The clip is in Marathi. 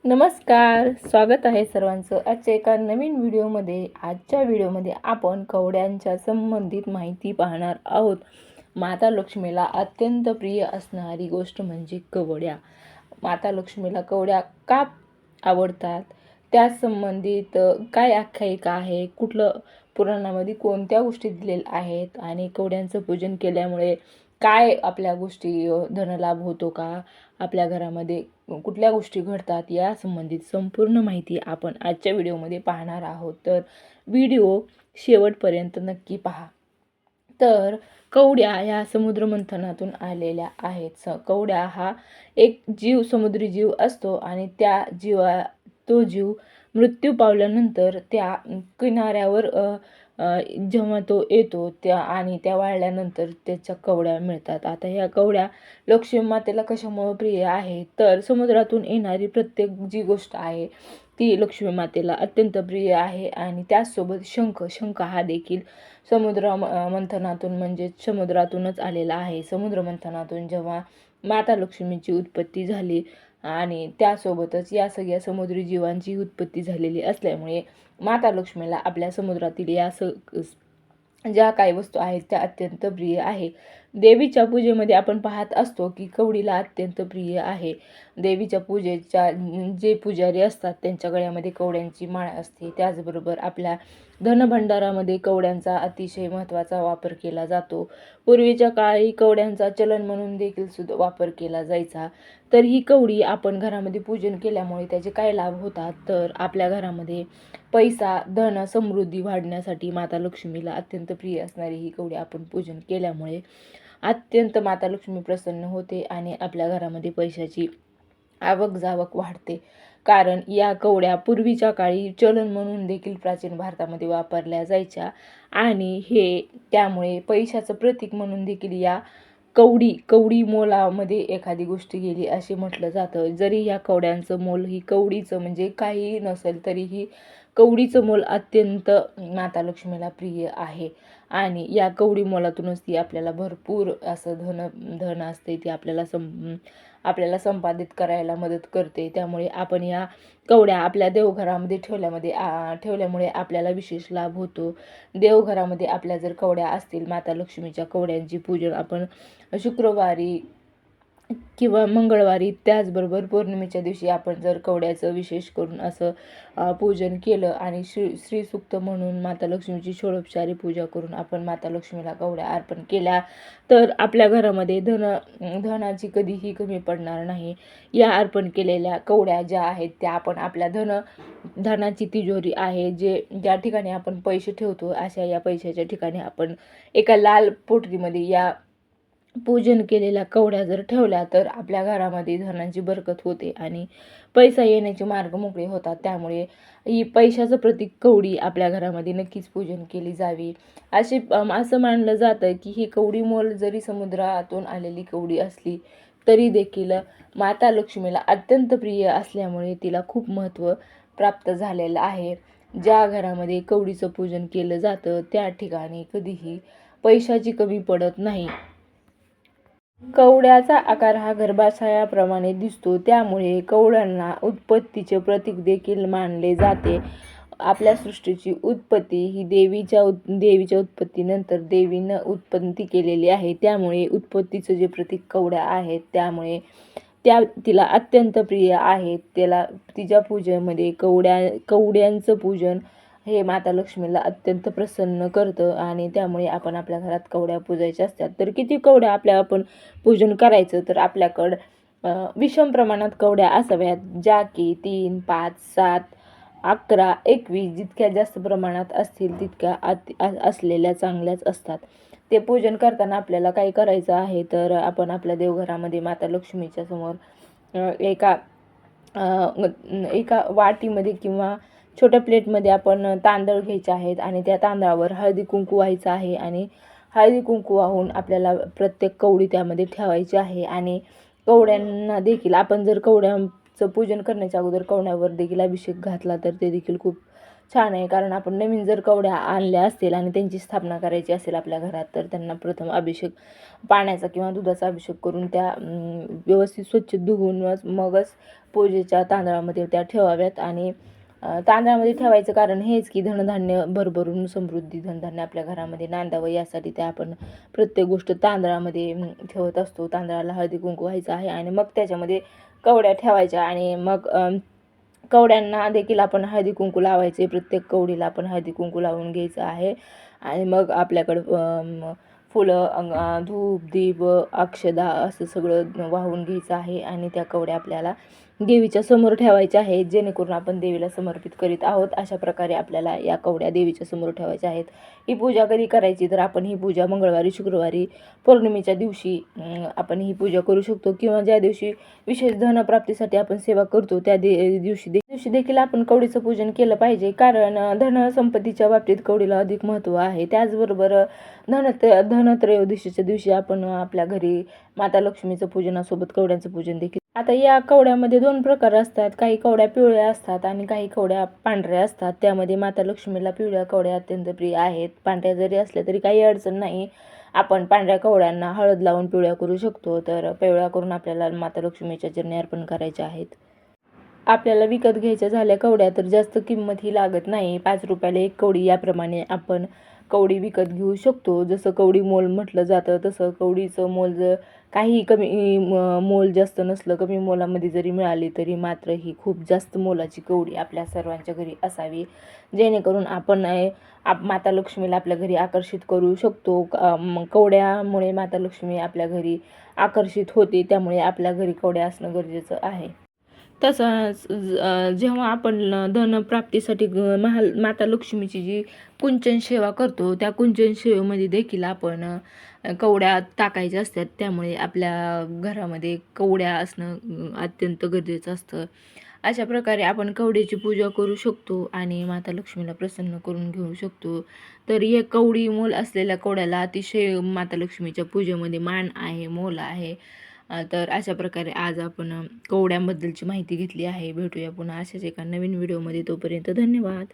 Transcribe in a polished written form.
नमस्कार, स्वागत आहे सर्वांचं आजच्या एका नवीन व्हिडिओमध्ये. आजच्या व्हिडिओमध्ये आपण कवड्यांच्या संबंधित माहिती पाहणार आहोत. माता लक्ष्मीला अत्यंत प्रिय असणारी गोष्ट म्हणजे कवड्या. माता लक्ष्मीला कवड्या का आवडतात, त्या संबंधित काय आख्यायिका आहे, कुठलं पुराणामध्ये कोणत्या गोष्टी दिलेल्या आहेत आणि कवड्यांचं पूजन केल्यामुळे काय आपल्या गोष्टी धनलाभ होतो का, आपल्या घरामध्ये कुठल्या गोष्टी घडतात, या संबंधित संपूर्ण माहिती आपण आजच्या व्हिडिओमध्ये पाहणार आहोत. तर व्हिडिओ शेवटपर्यंत नक्की पहा. तर कवड्या ह्या समुद्रमंथनातून आलेल्या आहेत. कवड्या हा एक जीव, समुद्री जीव असतो आणि तो जीव मृत्यू पावल्यानंतर त्या किनाऱ्यावर जेव्हा तो येतो त्या वाळल्यानंतर त्याच्या कवड्या मिळतात. आता ह्या कवड्या लक्ष्मी मातेला कशामुळे प्रिय आहे, तर समुद्रातून येणारी प्रत्येक जी गोष्ट आहे ती लक्ष्मी मातेला अत्यंत प्रिय आहे. आणि त्याचसोबत शंख हा देखील मंथनातून म्हणजेच समुद्रातूनच आलेला आहे. समुद्र मंथनातून जेव्हा माता लक्ष्मीची उत्पत्ती झाली आणि त्यासोबतच या सगळ्या समुद्री जीवांची उत्पत्ती झालेली असल्यामुळे माता लक्ष्मीला आपल्या समुद्रातील ज्या काही वस्तू आहेत त्या अत्यंत प्रिय आहे. देवीच्या पूजेमध्ये आपण पाहत असतो की कवडीला अत्यंत प्रिय आहे. देवीच्या पूजेच्या जे पुजारी असतात त्यांच्या गळ्यामध्ये कवड्यांची माळ असते. त्याचबरोबर आपल्या धनभंडारामध्ये कवड्यांचा अतिशय महत्त्वाचा वापर केला जातो. पूर्वीच्या काळी कवड्यांचा चलन म्हणून देखील सुद्धा वापर केला जायचा. तर ही कवडी आपण घरामध्ये पूजन केल्यामुळे त्याचे काय लाभ होतात, तर आपल्या घरामध्ये पैसा, धन, समृद्धी वाढण्यासाठी माता लक्ष्मीला अत्यंत प्रिय असणारी ही कवडी आपण पूजन केल्यामुळे अत्यंत माता लक्ष्मी प्रसन्न होते आणि आपल्या घरामध्ये पैशाची आवक जावक वाढते. कारण या कवड्या पूर्वीच्या काळी चलन म्हणून देखील प्राचीन भारतामध्ये वापरल्या जायच्या आणि त्यामुळे पैशाचं प्रतीक म्हणून देखील या कवडी मोलामध्ये एखादी गोष्ट गेली असे म्हटलं जातं. जरी या कवड्यांचं मोल, ही कवडीचं म्हणजे काहीही नसेल तरीही कवडीचं मोल अत्यंत माता लक्ष्मीला प्रिय आहे. आणि या कवडी मोलातूनच ती आपल्याला भरपूर असं धन असते, ती आपल्याला संपादित करायला मदत करते. त्यामुळे आपण या कवड्या आपल्या देवघरामध्ये ठेवल्यामुळे आपल्याला विशेष लाभ होतो. देवघरामध्ये आपल्या जर कवड्या असतील, माता लक्ष्मीच्या कवड्यांची पूजन आपण शुक्रवारी किंवा मंगळवारी, त्याचबरोबर पौर्णिमेच्या दिवशी आपण जर कवड्याचं विशेष करून असं पूजन केलं आणि श्रीसूक्त म्हणून माता लक्ष्मीची षोडोपचारी पूजा करून आपण माता लक्ष्मीला कवड्या अर्पण केल्या तर आपल्या घरामध्ये धनाची कधीही कमी पडणार नाही. या अर्पण केलेल्या कवड्या ज्या आहेत त्या आपण आपल्या धनाची तिजोरी आहे, ज्या ठिकाणी आपण पैसे ठेवतो, अशा या पैशाच्या ठिकाणी आपण एका लाल पोटलीमध्ये या पूजन केलेल्या कवड्या जर ठेवल्या तर आपल्या घरामध्ये धनाची बरकत होते आणि पैसा येण्याचे मार्ग मोकळे होतात. त्यामुळे ही पैशाचं प्रतीक कवडी आपल्या घरामध्ये नक्कीच पूजन केली जावी. असं मानलं जातं की ही कवडी मोल जरी समुद्रातून आलेली कवडी असली तरी देखील माता लक्ष्मीला अत्यंत प्रिय असल्यामुळे तिला खूप महत्त्व प्राप्त झालेलं आहे. ज्या घरामध्ये कवडीचं पूजन केलं जातं त्या ठिकाणी कधीही पैशाची कमी पडत नाही. कवड्याचा आकार हा गर्भाशयाप्रमाणे दिसतो, त्यामुळे कवड्यांना उत्पत्तीचे प्रतीक देखील मानले जाते. आपल्या सृष्टीची उत्पत्ती ही देवीच्या उत्पत्तीनंतर देवीनं उत्पत्ती केलेली आहे. त्यामुळे उत्पत्तीचं जे प्रतीक कवड्या आहेत त्यामुळे तिला अत्यंत प्रिय आहेत. तिच्या पूजेमध्ये कवड्यांचं पूजन हे माता लक्ष्मीला अत्यंत प्रसन्न करतं आणि त्यामुळे आपण आपल्या घरात कवड्या पूजायच्या असतात. तर किती कवड्या आपण पूजन करायचं, तर आपल्याकडं विषम प्रमाणात कवड्या असाव्यात, ज्या की 3, 5, 7, 11, 21 जितक्या जास्त प्रमाणात असतील तितक्या असलेल्या चांगल्याच असतात. ते पूजन करताना आपल्याला काय करायचं आहे, तर आपण आपल्या देवघरामध्ये माता लक्ष्मीच्या समोर एका वाटीमध्ये किंवा छोट्या प्लेटमध्ये आपण तांदूळ घ्यायचे आहेत आणि त्या तांदळावर हळदी कुंकू व्हायचं आहे आणि हळदी कुंकू वाहून आपल्याला प्रत्येक कवडी त्यामध्ये ठेवायची आहे. आणि कवड्यांना देखील आपण जर कवड्यांचं पूजन करण्याच्या अगोदर कवड्यावर देखील अभिषेक घातला तर ते देखील खूप छान आहे. कारण आपण नवीन जर कवड्या आणल्या असतील आणि त्यांची स्थापना करायची असेल आपल्या घरात, तर त्यांना प्रथम अभिषेक पाण्याचा किंवा दुधाचा अभिषेक करून त्या व्यवस्थित स्वच्छ धुवूनच मगच पूजेच्या तांदळामध्ये त्या ठेवाव्यात. आणि तांदळामध्ये ठेवायचं कारण हेच की धनधान्य भरभरून समृद्धी धनधान्य आपल्या घरामध्ये नांदावं, यासाठी ते आपण प्रत्येक गोष्ट तांदळामध्ये ठेवत असतो. तांदळाला हळदी कुंकू व्हायचं आहे आणि मग त्याच्यामध्ये कवड्या ठेवायच्या आणि मग कवड्यांना देखील आपण हळदी कुंकू लावायचे. प्रत्येक कवडीला आपण हळदी कुंकू लावून घ्यायचं आहे. आणि मग आपल्याकडं फुलं, धूप दीप अक्षदा असं सगळं वाहून घ्यायचं आहे. आणि त्या कवड्या आपल्याला देवीच्या समोर ठेवायच्या आहेत, जेणेकरून आपण देवीला समर्पित करीत आहोत. अशा प्रकारे आपल्याला या कवड्या देवीच्या समोर ठेवायच्या आहेत. ही पूजा कधी करायची, तर आपण ही पूजा मंगळवारी, शुक्रवारी, पौर्णिमेच्या दिवशी आपण ही पूजा करू शकतो. किंवा ज्या दिवशी विशेष धनप्राप्तीसाठी आपण सेवा करतो त्या दिवशी देखील आपण कवडीचं पूजन केलं पाहिजे. कारण धनसंपत्तीच्या बाबतीत कवडीला अधिक महत्त्व आहे. त्याचबरोबर धनत्रयोदशीच्या दिवशी आपण आपल्या घरी माता लक्ष्मीचं पूजनासोबत कवड्यांचं पूजन देखील. आता या कवड्यामध्ये 2 प्रकार असतात. काही कवड्या पिवळ्या असतात आणि काही कवड्या पांढऱ्या असतात. त्यामध्ये माता लक्ष्मीला पिवळ्या कवड्या अत्यंत प्रिय आहेत. पांढऱ्या जरी असल्या तरी काही अडचण नाही. आपण पांढऱ्या कवड्यांना हळद लावून पिवळ्या करू शकतो. तर पिवळ्या करून आपल्याला माता लक्ष्मीच्या चरणी अर्पण करायच्या आहेत. आपल्याला विकत घ्यायच्या झाल्या कवड्या तर जास्त किंमत ही लागत नाही. 5 रुपयाला 1 कवडी याप्रमाणे आपण कवडी विकत घेऊ शकतो. जसं कवडी मोल म्हटलं जातं तसं कवडीचं मोल जर काही कमी मोल जास्त नसलं, कमी मोलामध्ये जरी मिळाली तरी मात्र ही खूप जास्त मोलाची कवडी आपल्या सर्वांच्या घरी असावी, जेणेकरून आपण माता लक्ष्मीला आपल्या घरी आकर्षित करू शकतो. कवड्यामुळे माता लक्ष्मी आपल्या घरी आकर्षित होते, त्यामुळे आपल्या घरी कवड्या असणं गरजेचं आहे. तसंच जेव्हा आपण धनप्राप्तीसाठी माता लक्ष्मीची जी कुंचन सेवा करतो, त्या कुंचन सेवेमध्ये देखील आपण कवड्या टाकायच्या असतात. त्यामुळे आपल्या घरामध्ये कवड्या असणं अत्यंत गरजेचं असतं. अशा प्रकारे आपण कवडीची पूजा करू शकतो आणि माता लक्ष्मीला प्रसन्न करून घेऊ शकतो. तर हे कवडी मोल असलेल्या कवड्याला अतिशय माता लक्ष्मीच्या पूजेमध्ये मान आहे, मोल आहे. तर अशा प्रकारे आज आपण कवड्यांबद्दलची माहिती घेतली आहे. भेटूया पुन्हा अशाच एका नवीन व्हिडिओमध्ये. तोपर्यंत धन्यवाद.